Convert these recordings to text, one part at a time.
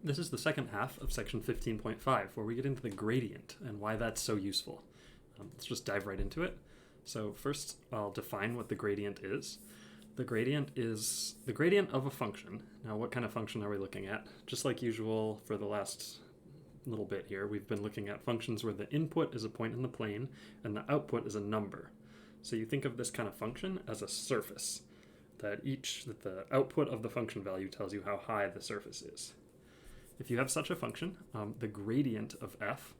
This is the second half of section 15.5, where we get into the gradient and why that's so useful. Let's just dive right into it. So first, I'll define what the gradient is. The gradient is the gradient of a function. Now, what kind of function are we looking at? Just like usual for the last little bit here, we've been looking at functions where the input is a point in the plane and the output is a number. So you think of this kind of function as a surface, that the output of the function value tells you how high the surface is. If you have such a function, the gradient of f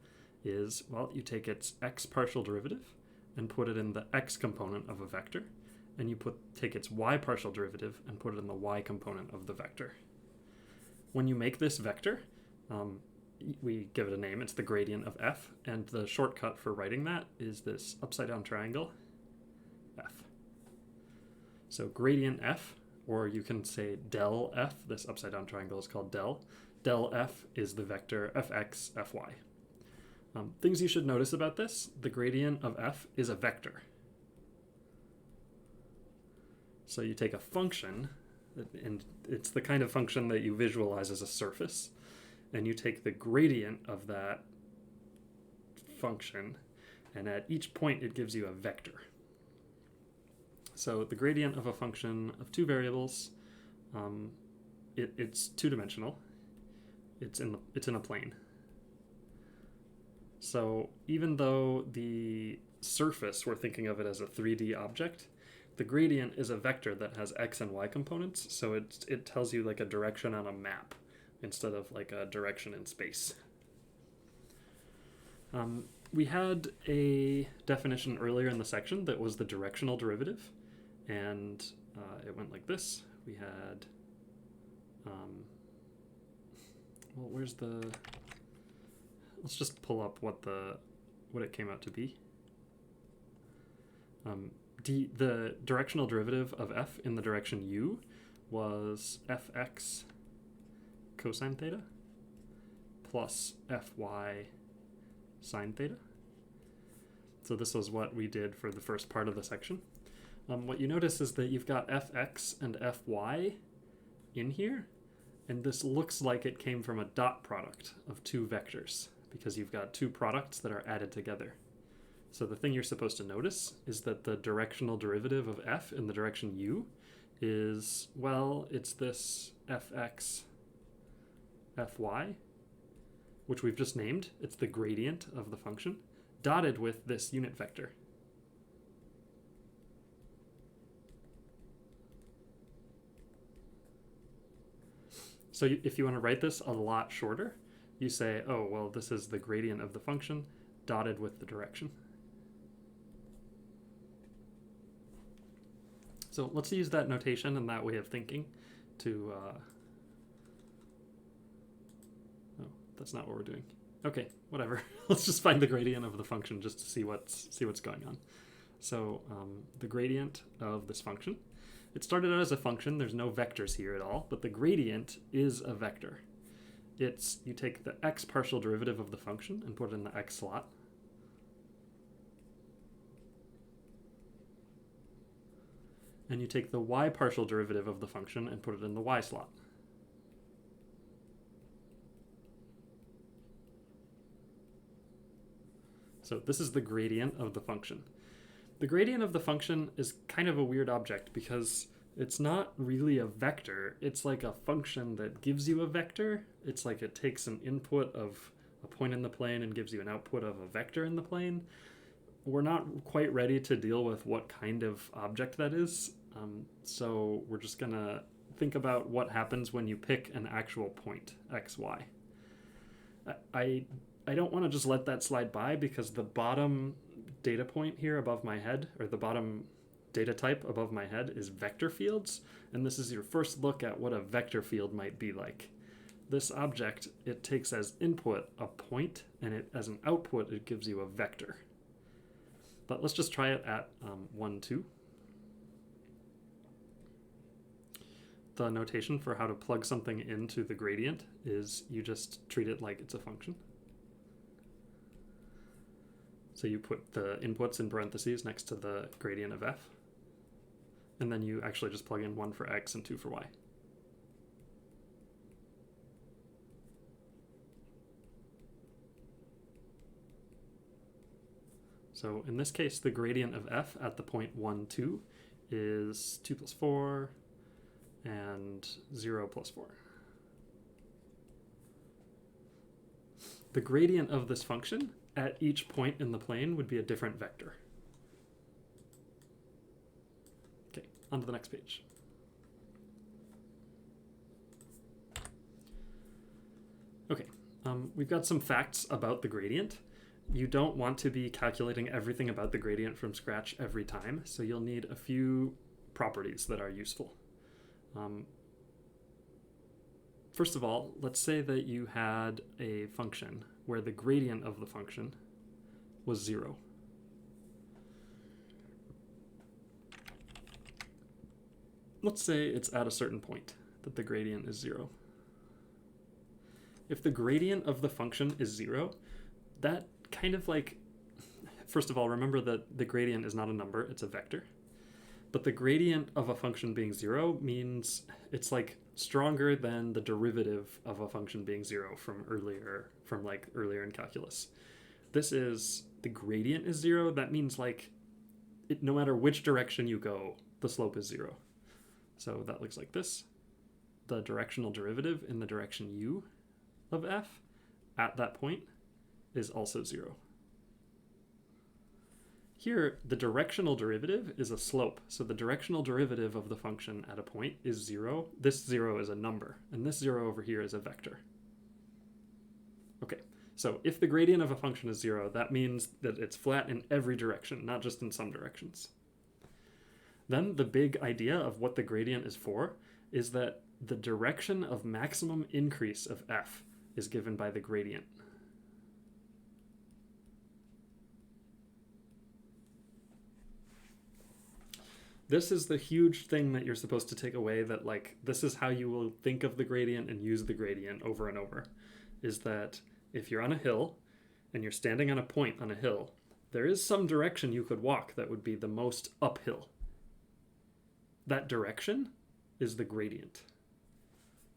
is, well, you take its x partial derivative and put it in the x component of a vector, and you take its y partial derivative and put it in the y component of the vector. When you make this vector, we give it a name. It's the gradient of f, and the shortcut for writing that is this upside down triangle, f. So gradient f, or you can say del f, this upside down triangle is called del. Del f is the vector fx, fy. Things you should notice about this: the gradient of f is a vector. So you take a function, and it's the kind of function that you visualize as a surface, and you take the gradient of that function, and at each point it gives you a vector. So the gradient of a function of two variables, it's two-dimensional. It's in a plane. So even though the surface, we're thinking of it as a 3D object, the gradient is a vector that has x and y components, so it tells you like a direction on a map instead of like a direction in space. We had a definition earlier in the section that was the directional derivative, and it went like this. We had, well, where's the, let's just pull up what it came out to be. The directional derivative of f in the direction u was fx cosine theta plus fy sine theta. So this was what we did for the first part of the section. What you notice is that you've got fx and fy in here, and this looks like it came from a dot product of two vectors, because you've got two products that are added together. So the thing you're supposed to notice is that the directional derivative of f in the direction u is, well, it's this fx fy, which we've just named. It's the gradient of the function, dotted with this unit vector. So if you want to write this a lot shorter, you say, oh, well, this is the gradient of the function dotted with the direction. So let's use that notation and that way of thinking to, oh, that's not what we're doing. Okay, whatever. Let's just find the gradient of the function just to see what's going on. So the gradient of this function, it started out as a function. There's no vectors here at all, but the gradient is a vector. You take the x partial derivative of the function and put it in the x slot. And you take the y partial derivative of the function and put it in the y slot. So this is the gradient of the function. The gradient of the function is kind of a weird object because it's not really a vector. It's like a function that gives you a vector. It's like it takes an input of a point in the plane and gives you an output of a vector in the plane. We're not quite ready to deal with what kind of object that is. So we're just going to think about what happens when you pick an actual point, x, y. I don't want to just let that slide by because the bottom data point here above my head, or the bottom data type above my head, is vector fields, and this is your first look at what a vector field might be like. This object, it takes as input a point, and as an output it gives you a vector. But let's just try it at 1, 2. The notation for how to plug something into the gradient is you just treat it like it's a function. So you put the inputs in parentheses next to the gradient of f, and then you actually just plug in 1 for x and 2 for y. So in this case, the gradient of f at the point 1, 2 is 2 plus 4 and 0 plus 4. The gradient of this function at each point in the plane would be a different vector. Okay, on to the next page. Okay, we've got some facts about the gradient. You don't want to be calculating everything about the gradient from scratch every time, so you'll need a few properties that are useful. First of all, let's say that you had a function where the gradient of the function was 0. Let's say it's at a certain point that the gradient is 0. If the gradient of the function is 0, that kind of like, first of all, remember that the gradient is not a number, it's a vector. But the gradient of a function being 0 means it's like stronger than the derivative of a function being 0 from earlier in calculus. This is, the gradient is 0, that means like no matter which direction you go, the slope is 0. So that looks like this. The directional derivative in the direction u of f at that point is also 0. Here, the directional derivative is a slope. So the directional derivative of the function at a point is 0. This 0 is a number, and this 0 over here is a vector. Okay, so if the gradient of a function is 0, that means that it's flat in every direction, not just in some directions. Then the big idea of what the gradient is for is that the direction of maximum increase of f is given by the gradient. This is the huge thing that you're supposed to take away, that like this is how you will think of the gradient and use the gradient over and over, is that if you're on a hill and you're standing on a point on a hill, there is some direction you could walk that would be the most uphill. That direction is the gradient.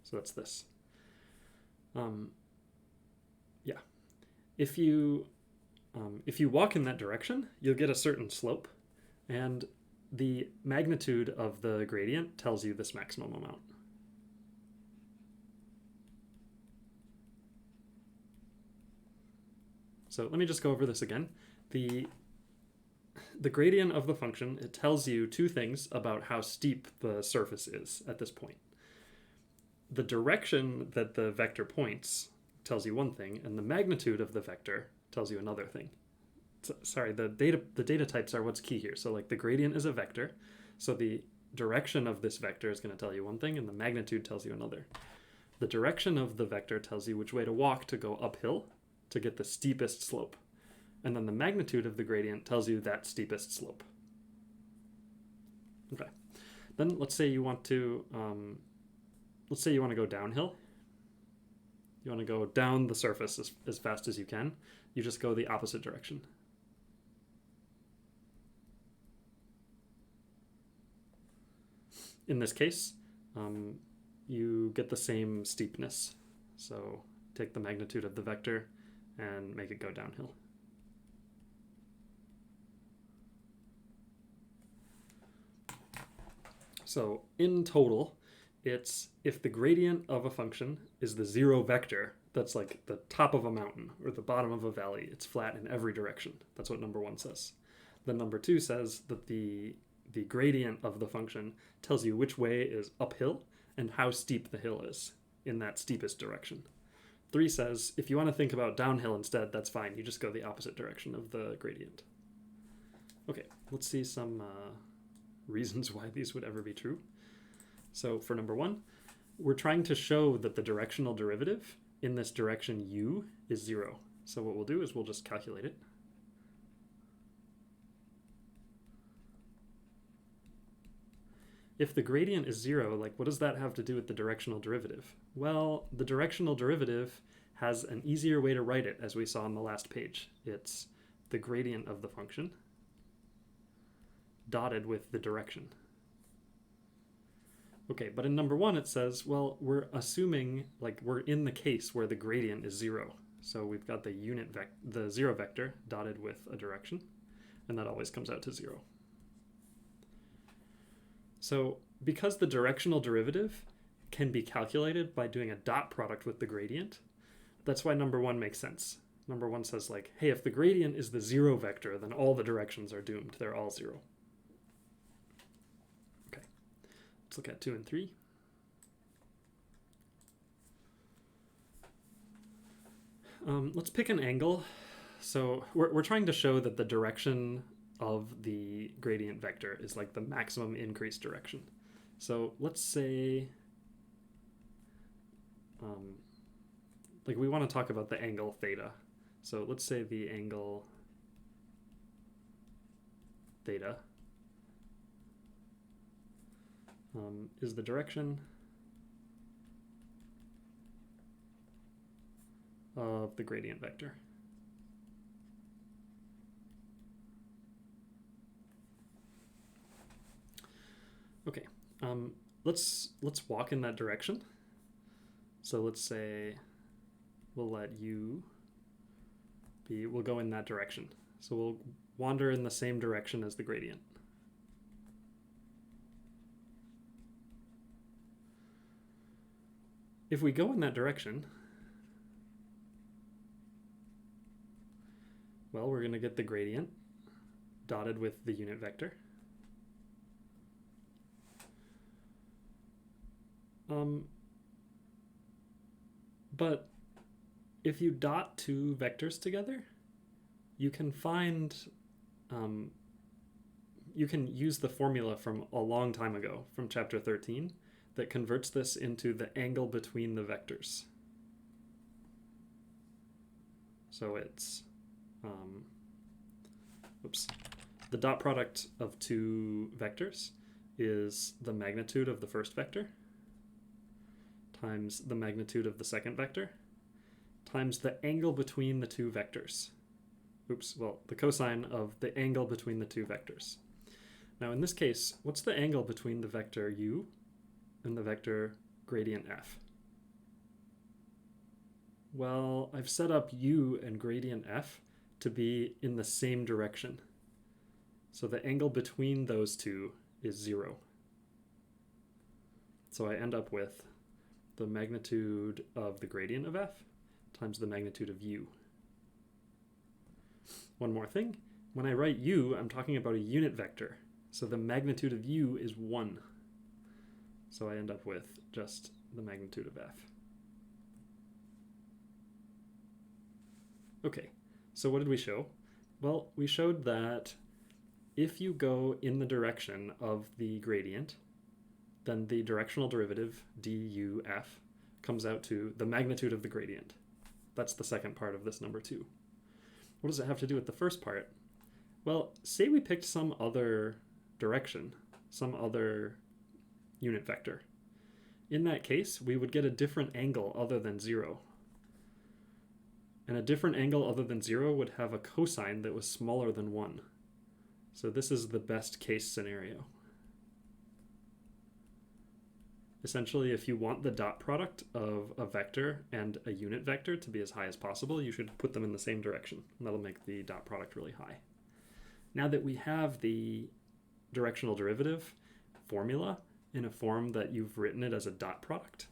So that's this. Yeah. If you walk in that direction, you'll get a certain slope, and the magnitude of the gradient tells you this maximum amount. So let me just go over this again. The gradient of the function, it tells you two things about how steep the surface is at this point. The direction that the vector points tells you one thing, and the magnitude of the vector tells you another thing. Sorry, the data types are what's key here. So like the gradient is a vector, so the direction of this vector is going to tell you one thing, and the magnitude tells you another. The direction of the vector tells you which way to walk to go uphill to get the steepest slope. And then the magnitude of the gradient tells you that steepest slope. Okay. Then let's say you want to go downhill. You want to go down the surface as fast as you can. You just go the opposite direction. In this case, you get the same steepness. So take the magnitude of the vector and make it go downhill. So in total, it's if the gradient of a function is the 0 vector, that's like the top of a mountain or the bottom of a valley, it's flat in every direction. That's what number 1 says. Then number 2 says that the gradient of the function tells you which way is uphill and how steep the hill is in that steepest direction. 3 says if you want to think about downhill instead, that's fine. You just go the opposite direction of the gradient. Okay, let's see some reasons why these would ever be true. So for number 1, we're trying to show that the directional derivative in this direction u is 0. So what we'll do is we'll just calculate it. If the gradient is 0, like what does that have to do with the directional derivative? Well, the directional derivative has an easier way to write it, as we saw on the last page. It's the gradient of the function dotted with the direction. Okay, but in number 1 it says, well, we're assuming, like we're in the case where the gradient is 0. So we've got the 0 vector dotted with a direction. and that always comes out to 0. So because the directional derivative can be calculated by doing a dot product with the gradient, that's why number 1 makes sense. Number 1 says like, hey, if the gradient is the 0 vector, then all the directions are doomed. They're all 0. Okay, let's look at 2 and 3. Let's pick an angle. So we're trying to show that the direction of the gradient vector is like the maximum increase direction. So let's say, like we want to talk about the angle theta. So let's say the angle theta is the direction of the gradient vector. Okay, let's walk in that direction. So let's say we'll let u be, we'll go in that direction. So we'll wander in the same direction as the gradient. If we go in that direction, well, we're going to get the gradient dotted with the unit vector. But if you dot 2 vectors together, you can find, you can use the formula from a long time ago, from chapter 13, that converts this into the angle between the vectors. So it's, the dot product of 2 vectors is the magnitude of the first vector times the magnitude of the second vector times the angle between the 2 vectors. The cosine of the angle between the 2 vectors. Now in this case, what's the angle between the vector u and the vector gradient f? Well, I've set up u and gradient f to be in the same direction. So the angle between those two is 0. So I end up with the magnitude of the gradient of f times the magnitude of u. One more thing, when I write u, I'm talking about a unit vector. So the magnitude of u is 1. So I end up with just the magnitude of f. Okay, so what did we show? Well, we showed that if you go in the direction of the gradient, then the directional derivative, duf, comes out to the magnitude of the gradient. That's the second part of this number 2. What does it have to do with the first part? Well, say we picked some other direction, some other unit vector. In that case, we would get a different angle other than 0. And a different angle other than 0 would have a cosine that was smaller than 1. So this is the best case scenario. Essentially, if you want the dot product of a vector and a unit vector to be as high as possible, you should put them in the same direction, and that'll make the dot product really high. Now that we have the directional derivative formula in a form that you've written it as a dot product,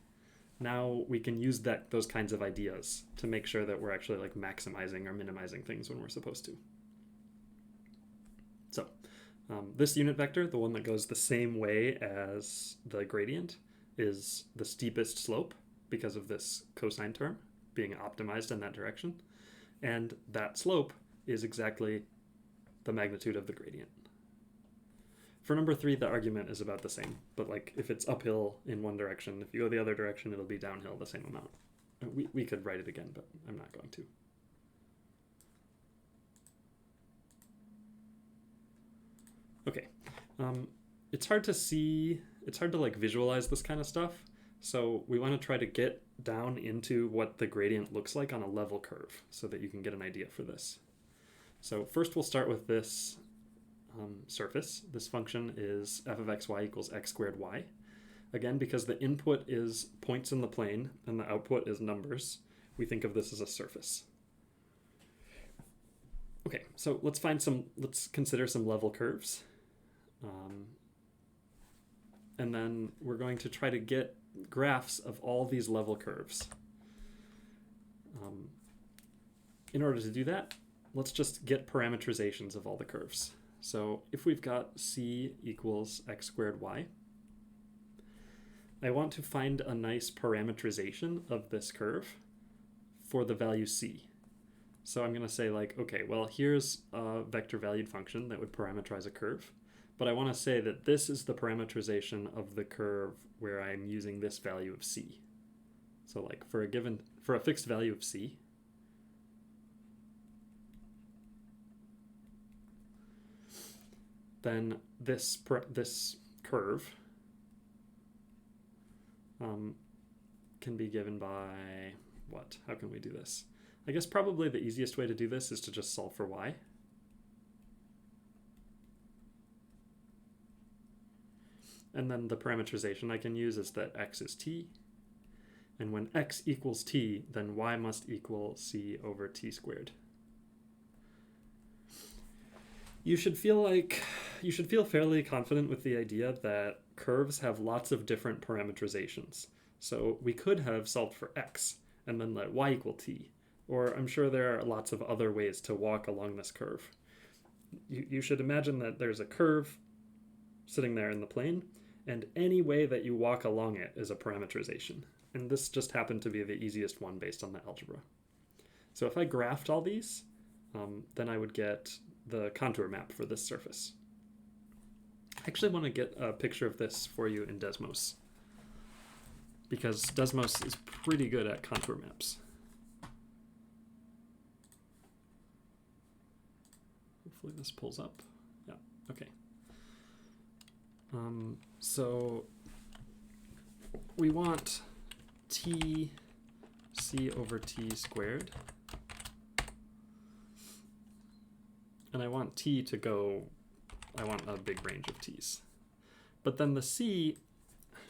now we can use those kinds of ideas to make sure that we're actually like maximizing or minimizing things when we're supposed to. So this unit vector, the one that goes the same way as the gradient, is the steepest slope because of this cosine term being optimized in that direction. And that slope is exactly the magnitude of the gradient. For number 3, the argument is about the same, but like if it's uphill in one direction, if you go the other direction, it'll be downhill the same amount. We could write it again, but I'm not going to. Okay, it's hard to see, it's hard to like visualize this kind of stuff. So we want to try to get down into what the gradient looks like on a level curve so that you can get an idea for this. So first we'll start with this surface. This function is f of xy equals x squared y. Again, because the input is points in the plane and the output is numbers, we think of this as a surface. Okay, so let's consider some level curves. And then we're going to try to get graphs of all these level curves. In order to do that, let's just get parameterizations of all the curves. So if we've got c equals x squared y, I want to find a nice parameterization of this curve for the value c. So I'm going to say like, okay, well, here's a vector valued function that would parameterize a curve, but I want to say that this is the parameterization of the curve where I'm using this value of c. So like for a fixed value of c, then this curve can be given by what? How can we do this? I guess probably the easiest way to do this is to just solve for y. And then the parameterization I can use is that x is t. And when x equals t, then y must equal c over t squared. You should feel fairly confident with the idea that curves have lots of different parameterizations. So we could have solved for x and then let y equal t. Or I'm sure there are lots of other ways to walk along this curve. You should imagine that there's a curve sitting there in the plane, and any way that you walk along it is a parameterization. And this just happened to be the easiest one based on the algebra. So if I graphed all these, then I would get the contour map for this surface. I actually want to get a picture of this for you in Desmos, because Desmos is pretty good at contour maps. Hopefully this pulls up. Yeah, okay. So we want t c over t squared. And I want t to go, I want a big range of t's. But then the c,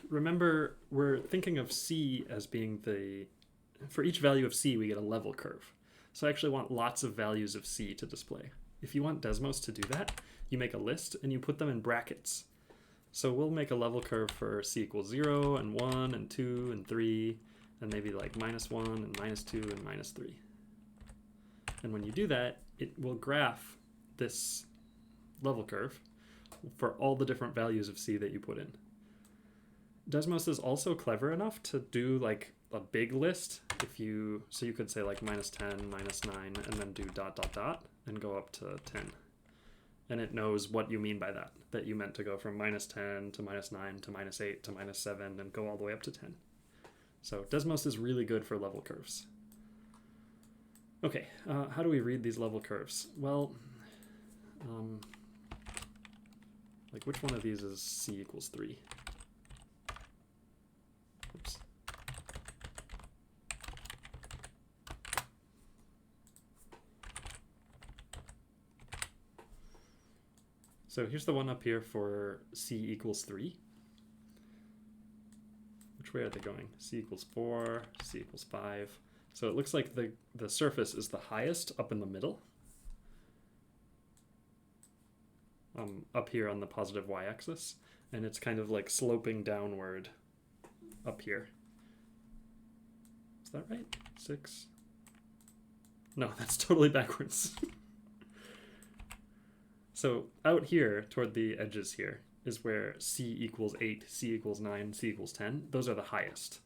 remember we're thinking of c as being for each value of c we get a level curve. So I actually want lots of values of c to display. If you want Desmos to do that, you make a list and you put them in brackets. So we'll make a level curve for c equals 0 and 1 and 2 and 3, and maybe like -1 and -2 and -3. And when you do that, it will graph this level curve for all the different values of c that you put in. Desmos is also clever enough to do like a big list. So you could say like -10, -9, and then do ... and go up to 10. And it knows what you mean by that you meant to go from -10 to -9 to -8 to -7 and go all the way up to 10. So Desmos is really good for level curves. Okay, how do we read these level curves? Well, like which one of these is c equals 3? Oops. So here's the one up here for c equals 3. Which way are they going? C equals 4, c equals 5. So it looks like the surface is the highest up in the middle. Up here on the positive y-axis. And it's kind of like sloping downward up here. Is that right? 6? No, that's totally backwards. So out here, toward the edges here, is where c equals 8, c equals 9, c equals 10. Those are the highest.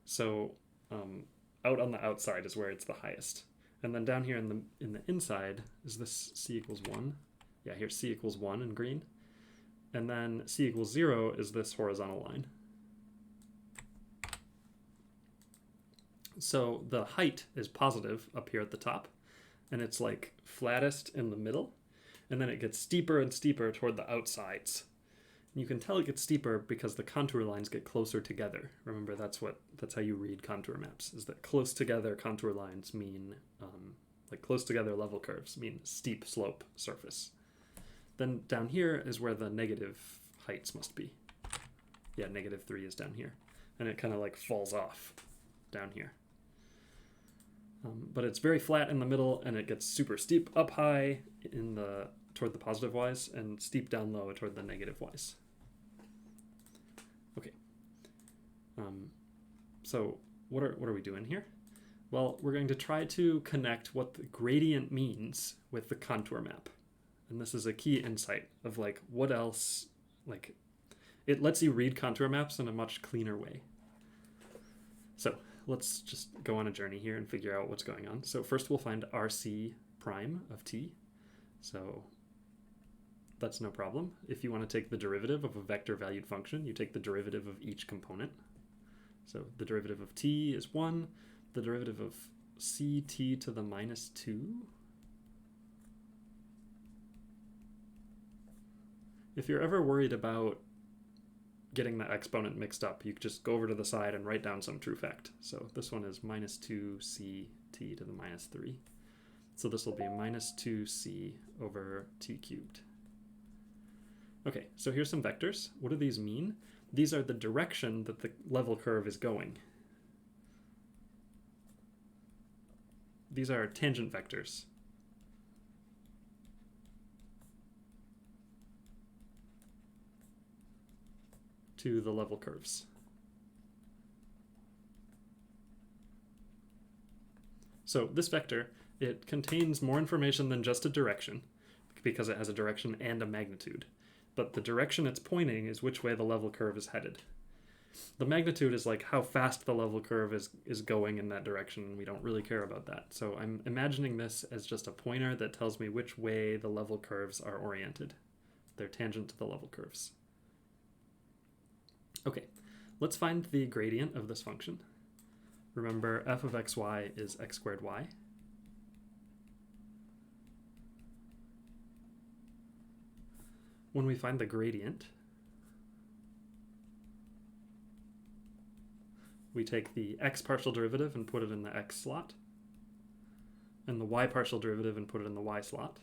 So out on the outside is where it's the highest. And then down here in the inside is this c equals 1. Yeah, here's c equals 1 in green. And then c equals 0 is this horizontal line. So the height is positive up here at the top, and it's like flattest in the middle. And then it gets steeper and steeper toward the outsides. And you can tell it gets steeper because the contour lines get closer together. Remember, that's how you read contour maps, is that close together contour lines mean, like close together level curves mean steep slope surface. Then down here is where the negative heights must be. Yeah, -3 is down here. And it kind of like falls off down here. but it's very flat in the middle, and it gets super steep up high toward the positive y's and steep down low toward the negative y's. Okay. So what are we doing here? Well, we're going to try to connect what the gradient means with the contour map. And this is a key insight of like what else, like it lets you read contour maps in a much cleaner way. So let's just go on a journey here and figure out what's going on. So first we'll find RC prime of t. So that's no problem. If you want to take the derivative of a vector valued function, you take the derivative of each component. So the derivative of t is 1. The derivative of ct to the minus 2. If you're ever worried about getting the exponent mixed up, you could just go over to the side and write down some true fact. So this one is minus 2ct to the minus 3. So this will be minus 2c over t cubed. Okay, so here's some vectors. What do these mean? These are the direction that the level curve is going. These are tangent vectors. To the level curves. So this vector, it contains more information than just a direction, because it has a direction and a magnitude. But the direction it's pointing is which way the level curve is headed. The magnitude is like how fast the level curve is going in that direction, and we don't really care about that. So I'm imagining this as just a pointer that tells me which way the level curves are oriented. They're tangent to the level curves. Okay, let's find the gradient of this function. Remember, f of xy is x squared y. When we find the gradient, we take the x partial derivative and put it in the x slot, and the y partial derivative and put it in the y slot.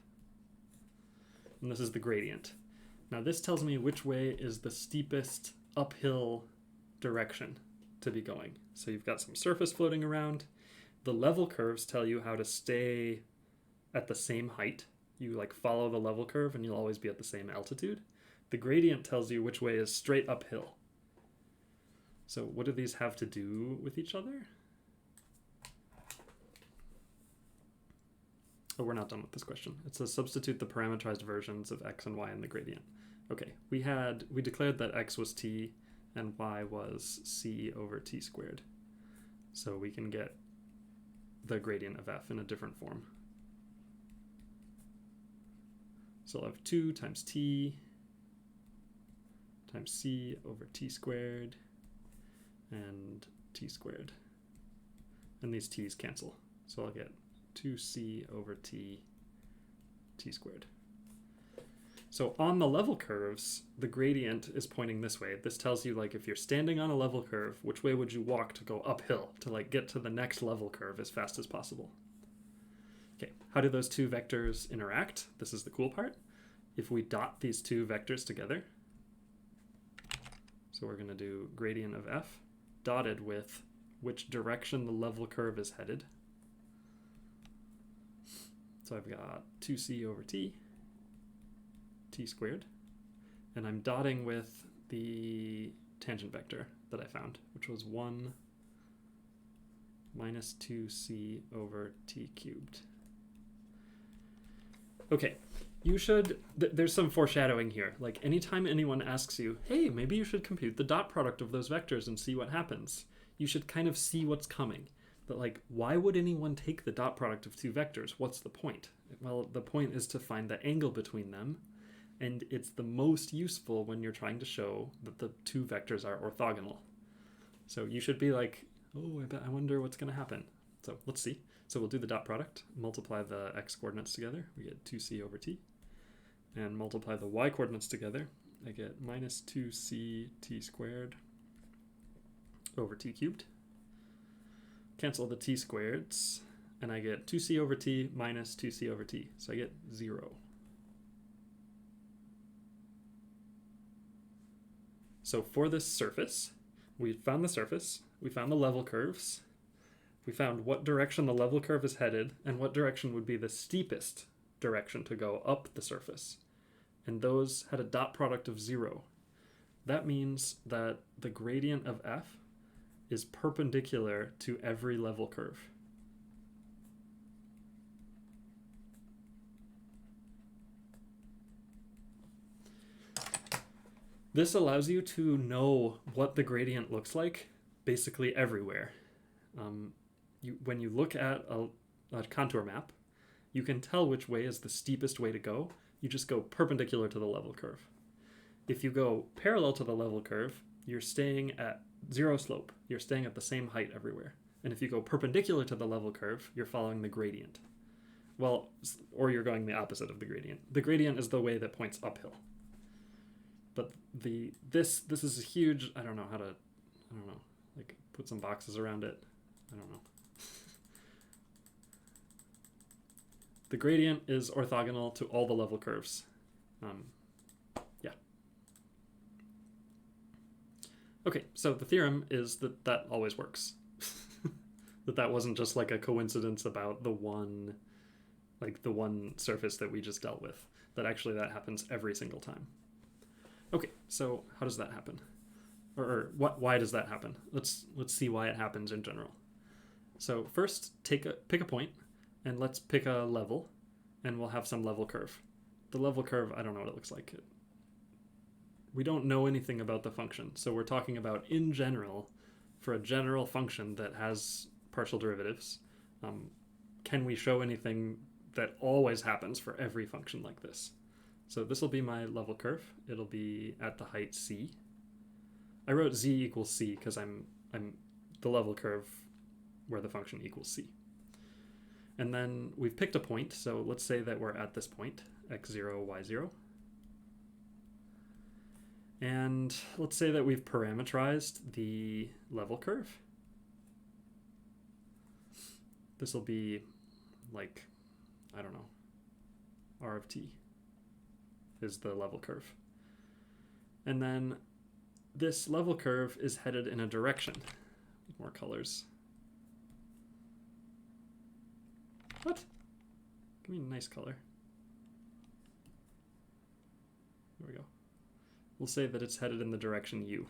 And this is the gradient. Now this tells me which way is the steepest uphill direction to be going. So you've got some surface floating around. The level curves tell you how to stay at the same height. You like follow the level curve and you'll always be at the same altitude. The gradient tells you which way is straight uphill. So what do these have to do with each other? Oh, we're not done with this question. It says substitute the parameterized versions of x and y in the gradient. Okay, we declared that x was t and y was c over t squared. So we can get the gradient of f in a different form. So I'll have 2 times t times c over t squared and t squared. And these t's cancel. So I'll get 2c over t squared. So on the level curves, the gradient is pointing this way. This tells you like if you're standing on a level curve, which way would you walk to go uphill to like get to the next level curve as fast as possible. Okay, how do those two vectors interact? This is the cool part. If we dot these two vectors together, so we're going to do gradient of f dotted with which direction the level curve is headed. So I've got 2c over t squared, and I'm dotting with the tangent vector that I found, which was 1 minus 2c over t cubed. Okay, you should, there's some foreshadowing here. Like anytime anyone asks you, hey, maybe you should compute the dot product of those vectors and see what happens, you should kind of see what's coming. But like, why would anyone take the dot product of two vectors? What's the point? Well, the point is to find the angle between them, and it's the most useful when you're trying to show that the two vectors are orthogonal. So you should be like, oh, I wonder what's going to happen. So let's see. So we'll do the dot product, multiply the x coordinates together, we get 2c over t, and multiply the y coordinates together, I get minus 2c t squared over t cubed. Cancel the t squareds, and I get 2c over t minus 2c over t, so I get 0. So for this surface, we found the surface, we found the level curves. We found what direction the level curve is headed and what direction would be the steepest direction to go up the surface. And those had a dot product of 0. That means that the gradient of f is perpendicular to every level curve. This allows you to know what the gradient looks like basically everywhere. When you look at a contour map, you can tell which way is the steepest way to go. You just go perpendicular to the level curve. If you go parallel to the level curve, you're staying at 0 slope. You're staying at the same height everywhere. And if you go perpendicular to the level curve, you're following the gradient. Well, or you're going the opposite of the gradient. The gradient is the way that points uphill. But this is a huge, I don't know, like put some boxes around it. I don't know. The gradient is orthogonal to all the level curves. Yeah. Okay, so the theorem is that always works. that wasn't just like a coincidence about the one surface that we just dealt with. That actually that happens every single time. Okay, so how does that happen? Why does that happen? Let's see why it happens in general. So first, pick a point, and let's pick a level, and we'll have some level curve. The level curve, I don't know what it looks like. We don't know anything about the function, so we're talking about in general, for a general function that has partial derivatives, can we show anything that always happens for every function like this? So this will be my level curve. It'll be at the height c. I wrote z equals c because I'm the level curve where the function equals c. And then we've picked a point, so let's say that we're at this point, x0, y0. And let's say that we've parameterized the level curve. This will be like, I don't know, r of t is the level curve. And then this level curve is headed in a direction. More colors. What? Give me a nice color. There we go. We'll say that it's headed in the direction u.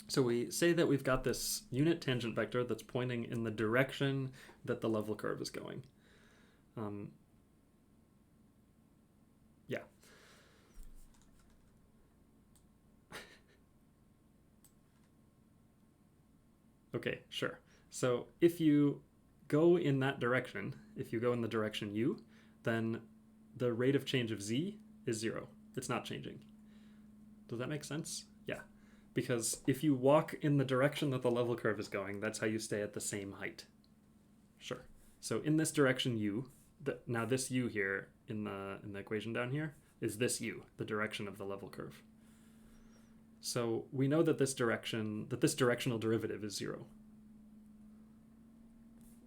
So we say that we've got this unit tangent vector that's pointing in the direction that the level curve is going. Yeah. Okay, sure. So if you go in that direction, if you go in the direction u, then the rate of change of z is 0. It's not changing. Does that make sense? Yeah. Because if you walk in the direction that the level curve is going, that's how you stay at the same height. Sure. So in this direction u, now this u here in the equation down here is this u, the direction of the level curve. So we know that this directional derivative is 0.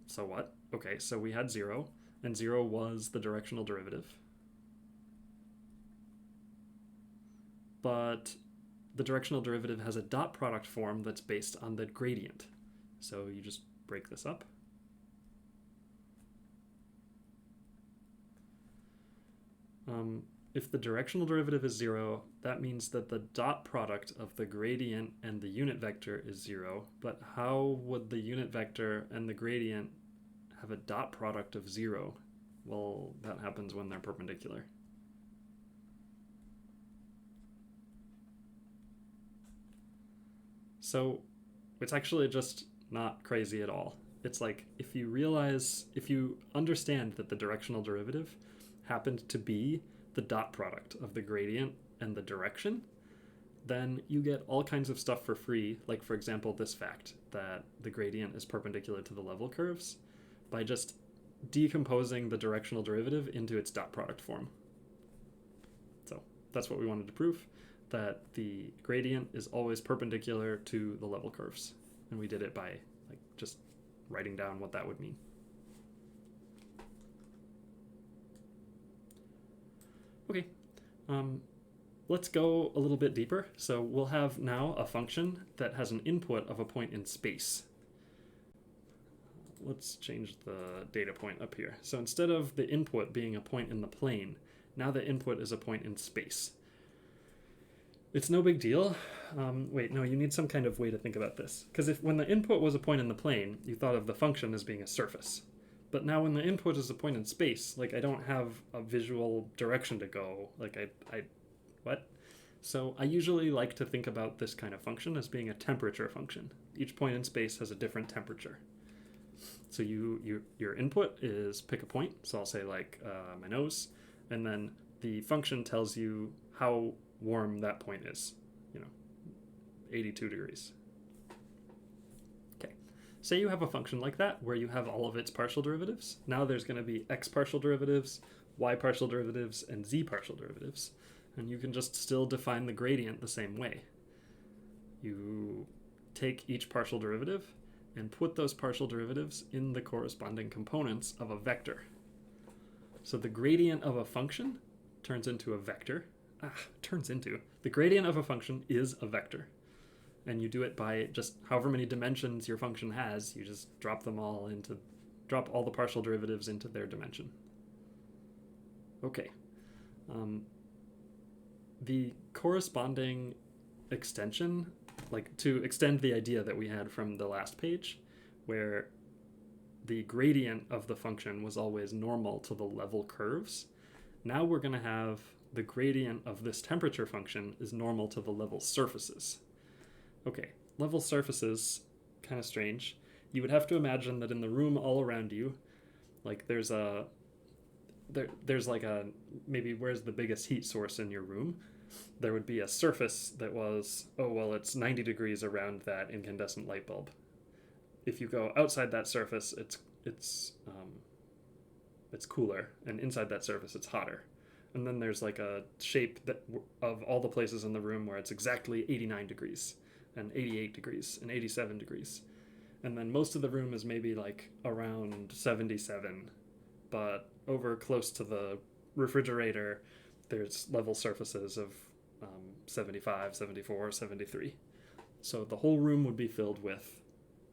So what? Okay, so we had 0, and 0 was the directional derivative. But the directional derivative has a dot product form that's based on the gradient. So you just break this up. If the directional derivative is 0, that means that the dot product of the gradient and the unit vector is 0. But how would the unit vector and the gradient have a dot product of 0? Well, that happens when they're perpendicular. So it's actually just not crazy at all. It's like if you understand that the directional derivative happened to be the dot product of the gradient and the direction, then you get all kinds of stuff for free, like for example this fact that the gradient is perpendicular to the level curves by just decomposing the directional derivative into its dot product form. So that's what we wanted to prove, that the gradient is always perpendicular to the level curves. And we did it by like just writing down what that would mean. Okay, let's go a little bit deeper. So we'll have now a function that has an input of a point in space. Let's change the data point up here. So instead of the input being a point in the plane, now the input is a point in space. It's no big deal. Wait, no, you need some kind of way to think about this. Because when the input was a point in the plane, you thought of the function as being a surface. But now when the input is a point in space, like I don't have a visual direction to go. Like what? So I usually like to think about this kind of function as being a temperature function. Each point in space has a different temperature. So your input is pick a point. So I'll say like my nose, and then the function tells you how warm that point is, 82 degrees. Okay, say you have a function like that where you have all of its partial derivatives. Now there's going to be x partial derivatives, y partial derivatives, and z partial derivatives. And you can just still define the gradient the same way. You take each partial derivative and put those partial derivatives in the corresponding components of a vector. So the gradient of a function turns into a vector. The gradient of a function is a vector. And you do it by just however many dimensions your function has, you just drop all the partial derivatives into their dimension. Okay. The corresponding extension, like to extend the idea that we had from the last page, where the gradient of the function was always normal to the level curves, now we're going to have the gradient of this temperature function is normal to the level surfaces. Okay, level surfaces, kind of strange. You would have to imagine that in the room all around you, like there's like a, maybe where's the biggest heat source in your room? There would be a surface that was, it's 90 degrees around that incandescent light bulb. If you go outside that surface, it's cooler, and inside that surface it's hotter. And then there's like a shape of all the places in the room where it's exactly 89 degrees, and 88 degrees, and 87 degrees. And then most of the room is maybe like around 77, but over close to the refrigerator, there's level surfaces of 75, 74, 73. So the whole room would be filled with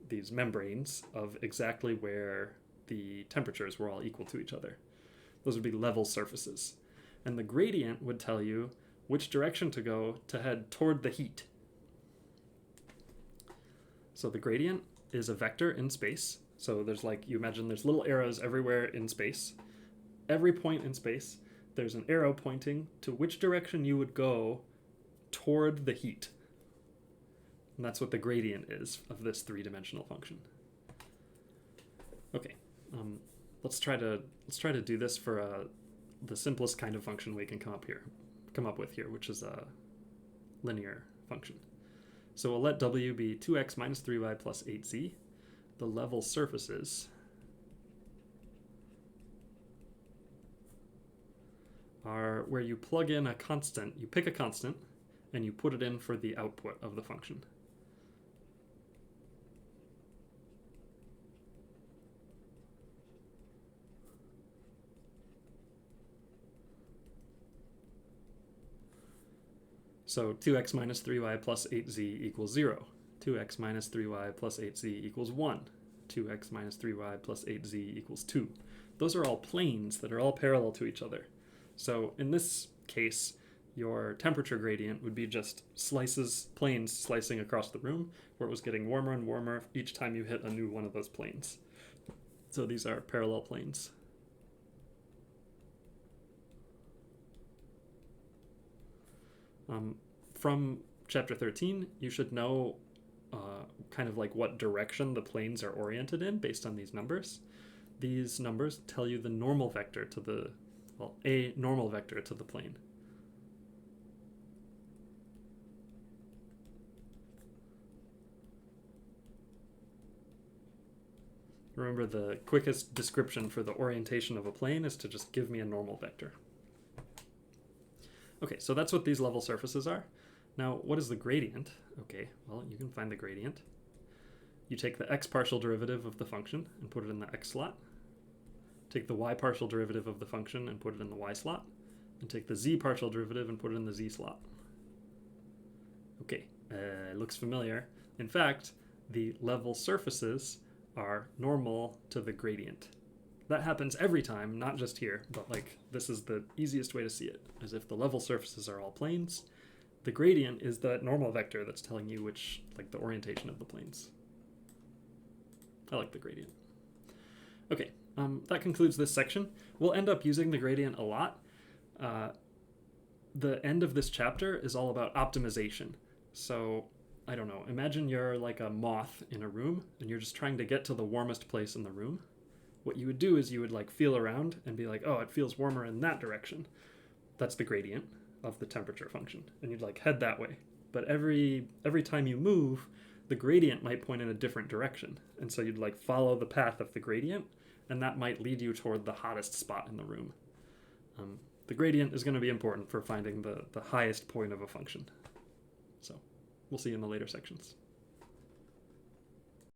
these membranes of exactly where the temperatures were all equal to each other. Those would be level surfaces. And the gradient would tell you which direction to go to head toward the heat. So the gradient is a vector in space. So there's you imagine there's little arrows everywhere in space. Every point in space, there's an arrow pointing to which direction you would go toward the heat. And that's what the gradient is of this three-dimensional function. Okay, let's try to do this for the simplest kind of function we can come up with here, which is a linear function. So we'll let w be 2x minus 3y plus 8z. The level surfaces are where you plug in a constant, you pick a constant, and you put it in for the output of the function. So 2x minus 3y plus 8z equals 0. 2x minus 3y plus 8z equals 1. 2x minus 3y plus 8z equals 2. Those are all planes that are all parallel to each other. So in this case, your temperature gradient would be just planes slicing across the room, where it was getting warmer and warmer each time you hit a new one of those planes. So these are parallel planes. From chapter 13, you should know kind of like what direction the planes are oriented in based on these numbers. These numbers tell you the normal vector to a normal vector to the plane. Remember, the quickest description for the orientation of a plane is to just give me a normal vector. Okay, so that's what these level surfaces are. Now, what is the gradient? Okay, well, you can find the gradient. You take the x partial derivative of the function and put it in the x slot. Take the y partial derivative of the function and put it in the y slot. and take the z partial derivative and put it in the z slot. Okay, looks familiar. In fact, the level surfaces are normal to the gradient. That happens every time, not just here, but like this is the easiest way to see it, as if the level surfaces are all planes. The gradient is that normal vector that's telling you which, like the orientation of the planes. I like the gradient. Okay, that concludes this section. We'll end up using the gradient a lot. The end of this chapter is all about optimization. So, I don't know, imagine you're like a moth in a room and you're just trying to get to the warmest place in the room. What you would do is you would like feel around and be like, oh, it feels warmer in that direction. That's the gradient of the temperature function. And you'd like head that way. But every time you move, the gradient might point in a different direction. And so you'd like follow the path of the gradient, and that might lead you toward the hottest spot in the room. The gradient is going to be important for finding the highest point of a function. So we'll see you in the later sections.